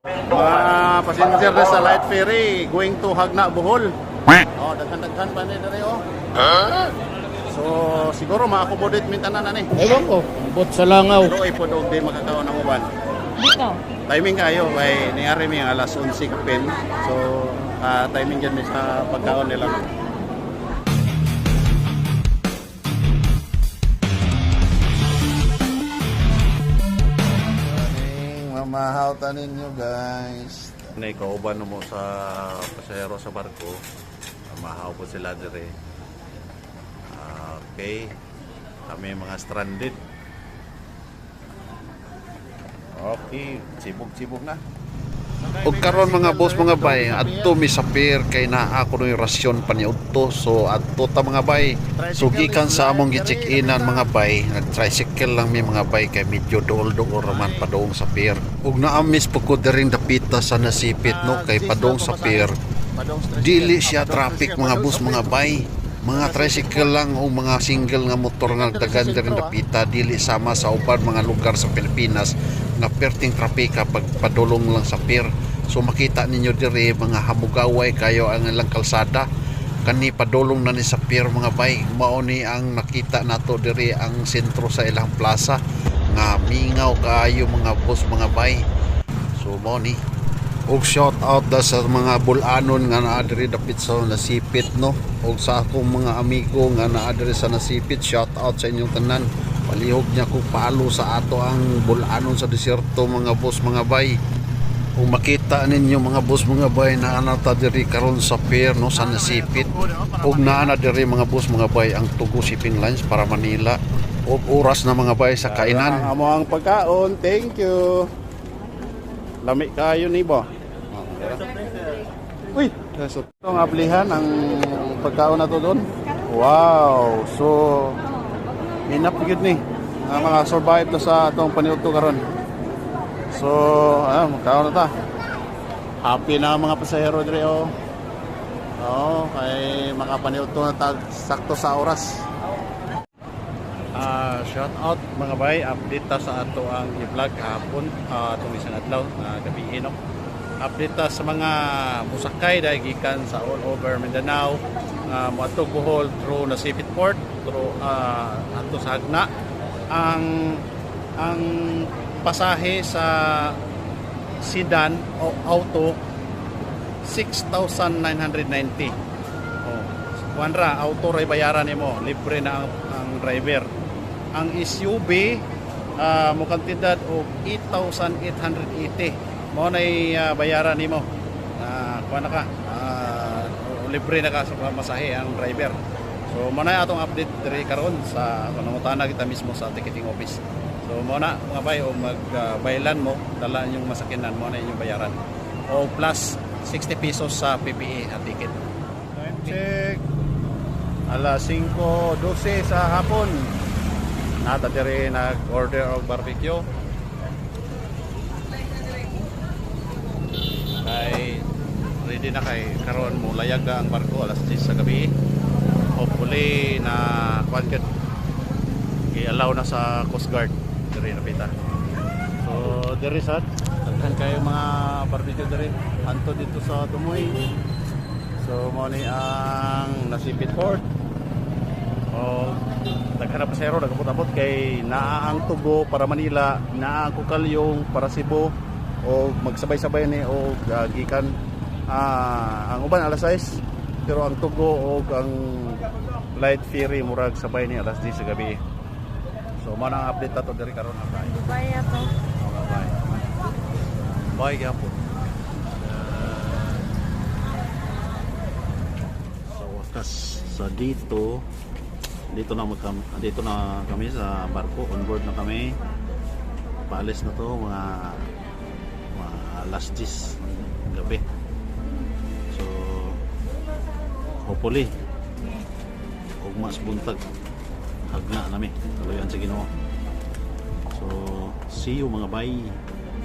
Passenger na sa light ferry going to Hagna, Bohol. Oh, daghan-daghan pa ni dere oh. So siguro ma-accommodate mintanan na ni. Ewan ko, bot sa langaw. Pero ay pod og di makakaon ang uban. Dito. Timing kayo kay niari mi alas 11 kapin. So timing dyan mi sa pagkaon nila. Mamahaw tanin nyo guys. Kauban mo sa pasahero sa barko. Mamahaw po sila dire. Okay. Kami mga stranded. Okay, sibog-sibog na. Ug karon mga boss mga bay, adto mi sa pier kay naa ako yung rasyon pa ni Udto. So adto ta mga bay. So gikan sa among gi-check-inan mga bay, nag-tricycle lang mi mga bay kay medyo dool-dool man padung sa pier. Ug naamis pud ko diring dapita sa nasipit no kay padung sa pier. Dili siya traffic mga boss mga bay. Mga tricycle lang o mga single nga motor nga dagan diring dapita, dili sama sa uban mga lugar sa Pilipinas nga perting trapika pag padulong lang sa pier. So makita ninyo diri mga hamugaway kayo ang ilang kalsada kani padulong na ni sa pier mga bay. Mao ni ang nakita nato diri ang sentro sa ilang plaza nga mingaw kaayo mga boss mga bay. So mao ni og shout out da sa mga bulanon nga naa diri dapit sa nasipit no, og sa akong mga amigo nga naa diri sa nasipit, shout out sa inyong tanan. Palihog niya ko palo sa ato ang bulanon sa desierto mga boss mga bay. Kung makita ninyo mga boss mga bay na anata diri karon sa pier no sa nasipit, og naa diri mga boss mga bay ang Tugo Shipping Lines para Manila. Og oras na mga bay sa kainan. Amo ang pagkaon, thank you. Lami kayo ni ba? Uy, so itong ablihan ang pagkaon na to doon. Wow, so enough good ni mga survive na sa itong paniudto karon. So magkaon na ta. Happy na ang mga pasahero dire oh. Oo, kay makapaniudto na ta sakto sa oras. Shout out mga bay, update ta sa ato ang i-vlog hapon itong isang adlaw na gabi no. Update ta sa mga musakay dahil gikan sa all over Mindanao, moadto Bohol through Nasipit Port, through ato sa Hagna. Ang pasahe sa sedan o auto 6,990. Kuanra auto ray bayaran nimo, libre na ang driver. Ang SUV mo kantidad og 8,880 mo nay bayaran nimo. Kuan na ka libre na ka sa masahe ang driver. So mo na atong update diri karon sa panangutana kita mismo sa ticketing office. So mo na mga bay o magbaylan mo, dala yung masakinan mo na inyong bayaran. O plus 60 pesos sa PPE at ticket. Time check. Alas 5:12 sa hapon. Nata diri nag-order og barbecue. Kay ready na kay karon mo layag ang barko alas 10 sa gabi. Hopefully na kuan ket i-allow na sa Coast Guard diri napita. So diri sad daghan kayo mga barbecue diri anto dito sa Tumoy. So mo ni ang Nasipit Port. Daghan na pasahero nagabot-abot kay naa ang Tugo para Manila, naa ang Kukalyong para Cebu o magsabay-sabay ni o gikan ang uban alas 6 pero ang Tugo o ang light ferry murag sabay ni alas 10 sa gabi. So mo na ang update ato diri karon na tayo. Bye ato. Bye. Bye gyapon. So wakas sa dito na kami sa barko, on board na kami. Paalis na to mga alas 10 ng gabi. So hopefully og mas buntag Hagna nami kaluyan sa Ginoo. So see you mga bay,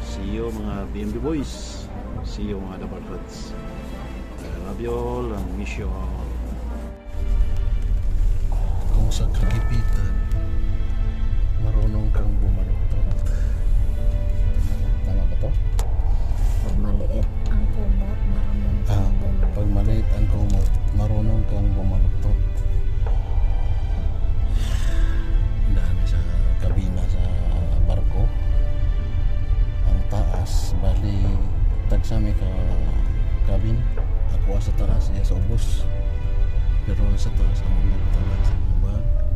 see you mga BMB boys, see you mga Dabarats. I love you all and miss you all. Sa kagipitan marunong kang bumaluktot. Tama ba to? sa may ka cabin. Ako sa taas, iya sa ubos. Pero sa taas ako nagtala sa mga bag.